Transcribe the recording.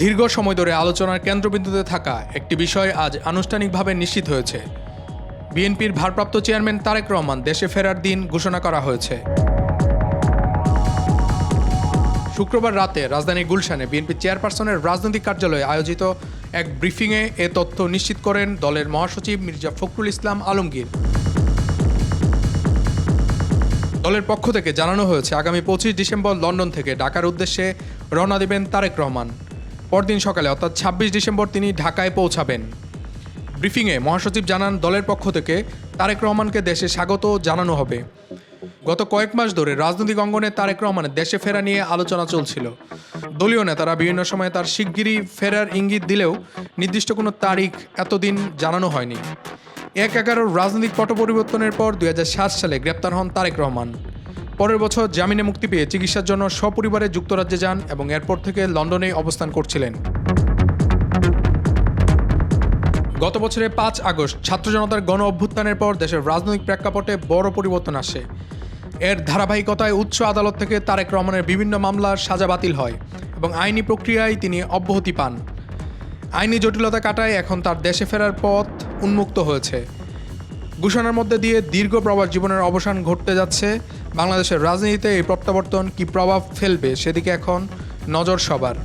দীর্ঘ সময় ধরে আলোচনার কেন্দ্রবিন্দুতে থাকা একটি বিষয় আজ আনুষ্ঠানিকভাবে নিশ্চিত হয়েছে। বিএনপির ভারপ্রাপ্ত চেয়ারম্যান তারেক রহমান দেশে ফেরার দিন ঘোষণা করা হয়েছে। শুক্রবার রাতে রাজধানীর গুলশানে বিএনপি চেয়ারপারসনের রাজনৈতিক কার্যালয়ে আয়োজিত এক ব্রিফিংয়ে এ তথ্য নিশ্চিত করেন দলের মহাসচিব মির্জা ফখরুল ইসলাম আলমগীর। দলের পক্ষ থেকে জানানো হয়েছে, আগামী 25 ডিসেম্বর লন্ডন থেকে ঢাকার উদ্দেশ্যে রওনা দেবেন তারেক রহমান। পরদিন সকালে অর্থাৎ 26 ডিসেম্বর তিনি ঢাকায় পৌঁছাবেন। ব্রিফিংয়ে মহাসচিব জানান, দলের পক্ষ থেকে তারেক রহমানকে দেশে স্বাগত জানানো হবে। গত কয়েক মাস ধরে রাজনৈতিক অঙ্গনে তারেক রহমানের দেশে ফেরা নিয়ে আলোচনা চলছিল। দলীয় নেতারা বিভিন্ন সময়ে তার শিগগিরই ফেরার ইঙ্গিত দিলেও নির্দিষ্ট কোনো তারিখ এতদিন জানানো হয়নি। 1/11 রাজনৈতিক পট পরিবর্তনের পর 2007 সালে গ্রেপ্তার হন তারেক রহমান। পরের বছর জামিনে মুক্তি পেয়ে চিকিৎসার জন্য সপরিবারে যুক্তরাজ্যে যান এবং এরপর থেকে লন্ডনেই অবস্থান করছিলেন। গত বছরের 5 আগস্ট ছাত্র জনতার গণ অভ্যুত্থানের পর দেশের রাজনৈতিক প্রেক্ষাপটে বড় পরিবর্তন আসে। এর ধারাবাহিকতায় উচ্চ আদালত থেকে তারেক রহমানের বিভিন্ন মামলার সাজা বাতিল হয় এবং আইনি প্রক্রিয়ায় তিনি অব্যাহতি পান। আইনি জটিলতা কাটায় এখন তার দেশে ফেরার পথ উন্মুক্ত হয়েছে। ঘোষণার মধ্যে দিয়ে দীর্ঘ প্রবাস জীবনের অবসান ঘটতে যাচ্ছে। বাংলাদেশের রাজনীতিতে এই প্রত্যাবর্তন কী প্রভাব ফেলবে সেদিকে এখন নজর সবার।